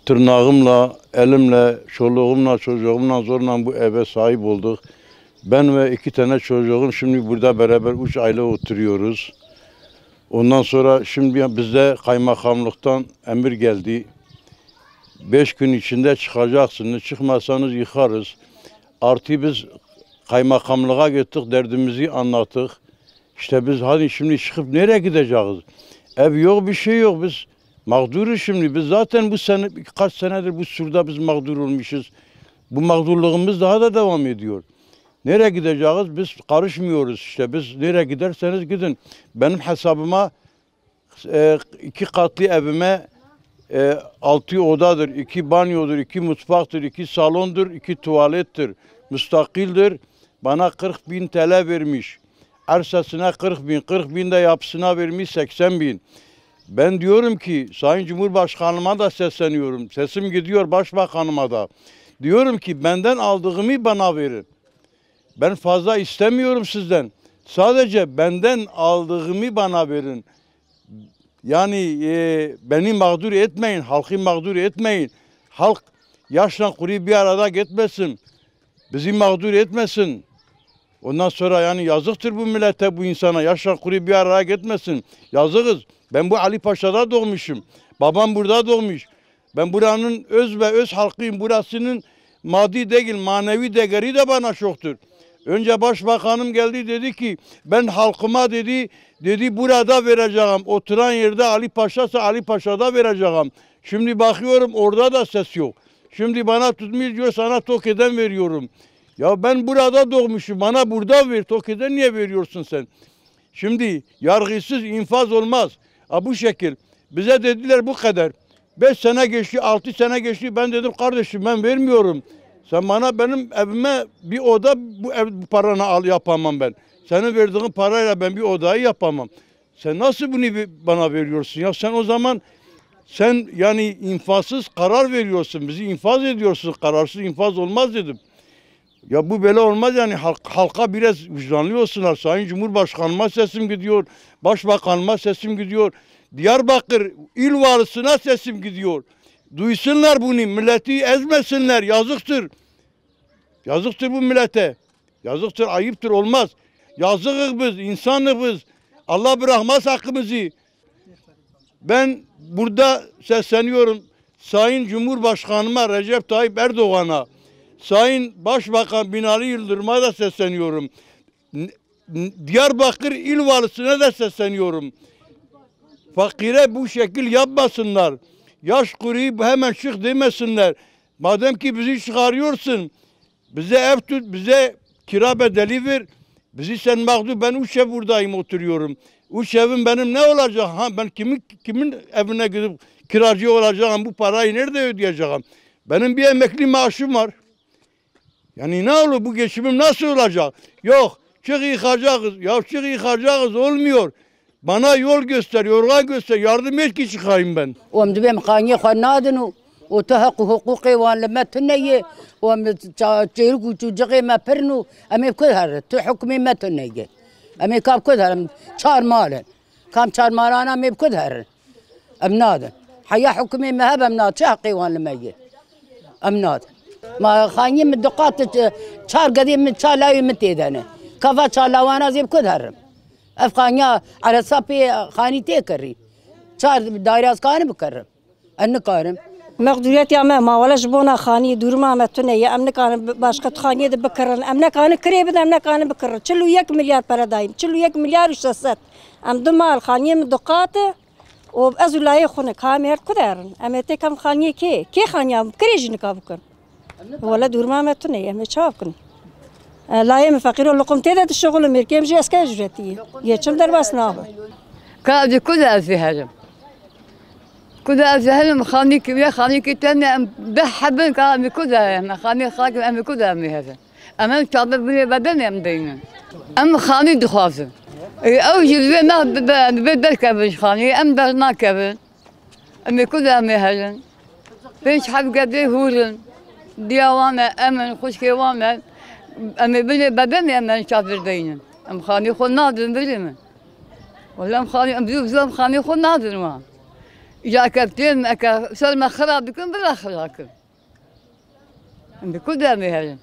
Tırnağımla, elimle, çoluğumla, çocuğumla zorla bu eve sahip olduk. Ben ve 2 tane çocuğum şimdi burada beraber 3 aile oturuyoruz. Ondan sonra şimdi bize kaymakamlıktan emir geldi. 5 gün içinde çıkacaksınız, çıkmazsanız yıkarız. Artı biz kaymakamlığa gittik, derdimizi anlattık. İşte biz hadi şimdi çıkıp nereye gideceğiz? Ev yok, bir şey yok. Biz mağduruz şimdi. Biz zaten bu sene, kaç senedir bu surda biz mağdur olmuşuz. Bu mağdurluğumuz daha da devam ediyor. Nereye gideceğiz? Biz karışmıyoruz işte. Biz nereye giderseniz gidin. Benim hesabıma 2 katlı evime 6 odadır, 2 banyodur, 2 mutfaktır, 2 salondur, 2 tuvalettir. Müstakildir. Bana 40.000 TL vermiş. Arsasına 40.000, 40.000 de yapısına vermiş 80.000. Ben diyorum ki Sayın Cumhurbaşkanıma da sesleniyorum. Sesim gidiyor Başbakanıma da. Diyorum ki benden aldığımı bana verin. Ben fazla istemiyorum sizden. Sadece benden aldığımı bana verin. Yani beni mağdur etmeyin, halkı mağdur etmeyin. Halk yaşla kuru bir arada gitmesin. Bizi mağdur etmesin. Ondan sonra yani yazıktır bu millete, bu insana. Yaşla kuru bir araya gitmesin. Yazıkız. Ben bu Ali Paşa'da doğmuşum. Babam burada doğmuş. Ben buranın öz ve öz halkıyım. Burasının maddi değil, manevi değeri de bana çoktur. Önce başbakanım geldi dedi ki ben halkıma dedi burada vereceğim. Oturan yerde Ali Paşa'sa Ali Paşa'da vereceğim. Şimdi bakıyorum orada da ses yok. Şimdi bana tutmuş diyor sana Tokyo'dan veriyorum. Ya ben burada doğmuşum, bana burada ver. Tokyo'dan niye veriyorsun sen? Şimdi yargısız infaz olmaz. Bu şekil. Bize dediler bu kadar. 5 sene geçti, 6 sene geçti. Ben dedim kardeşim ben vermiyorum. Sen bana benim evime bir oda bu paranı al yapamam ben. Senin verdiğin parayla ben bir odayı yapamam. Sen nasıl bunu bana veriyorsun ya? Sen o zaman sen yani infazsız karar veriyorsun. Bizi infaz ediyorsun. Kararsız infaz olmaz dedim. Ya bu böyle olmaz yani halka biraz vicdanlı olsunlar. Sayın Cumhurbaşkanıma sesim gidiyor. Başbakanıma sesim gidiyor. Diyarbakır il valısına sesim gidiyor. Duysunlar bunu. Milleti ezmesinler. Yazıktır. Yazıktır bu millete. Yazıktır, ayıptır, olmaz. Yazıkız biz, insanız biz. Allah bırakmaz hakkımızı. Ben burada sesleniyorum. Sayın Cumhurbaşkanıma Recep Tayyip Erdoğan'a, Sayın Başbakan Binali Yıldırım'a da sesleniyorum. Diyarbakır il valısına da sesleniyorum. Fakire bu şekil yapmasınlar. Yaş kuruyup hemen çık demesinler. Madem ki bizi çıkarıyorsun, bize ev tut, bize kira bedeli ver. Bizi sen mağdur, ben 3 ev buradayım oturuyorum. 3 evim benim ne olacak? Ben kimin evine gidip kiracı olacağım, bu parayı nerede ödeyeceğim? Benim bir emekli maaşım var. Yani ne olur bu geçimim nasıl olacak? Yok çık yıkacağız. Ya çık yıkacağız olmuyor. Bana yol göster, yorgan göster. Yardım et ki çıkayım ben. ومد بهم خانية خنادنو وتحق حقوقي وان لما تنية ومد تجيرك وتجقي ما برنو أمي بكذهر تحكمي ما تنية أمي كاب كذهر شار مالن كام شار مالنا أمي بكذهر أمنادن حيا حكمي ما هب أمناد تحقي وان لما يجي أمناد ما خانية من دقات شار قديم من شار لا يمتيدنه كفا شار لوانا زي بكذهر أفخانية على صابي خاني تكري شار دايرة كانم بكرم أنا كارم مقدوريت يا ما ولا جبونا خاني دور ما متنا يا أمنا كان باشقة خانية بكرن أمنا كان قريب أمنا كان بكرن شلو 1 مليار para دايم شلو 1 مليار وشست أم دمال خانية من دقاته وبأزولاي خونه كامير كدارن أم تكم خانية كي خانية كريجن كابكن ولا دور ما متنا يا مشافكن لا يم فقير لقم تيدا الشغل ميركي مجي اسكا جرتي يشم درباس نابه كابي كلها في هرم كلها في هرم خاني كبير خاني كتاني بحبن كابي كلها خاني خاك أم كلها مي هذا أما شعب بني بدن يم دينا أم خاني دخافه أو جزء ما بدل كابن خاني أم درنا كابن أم كلها مي هرم بيش حب قدي هورن ديوانا أمن خوش كيوانا أما بني بدن يم شعب دينا أم خاني خلنا دن بلي والله مخاني أمزوج زلم خاني خو نادر ما جا كابتن أكا سلمى خراب بكم بالأخلاق بكل دامي هذا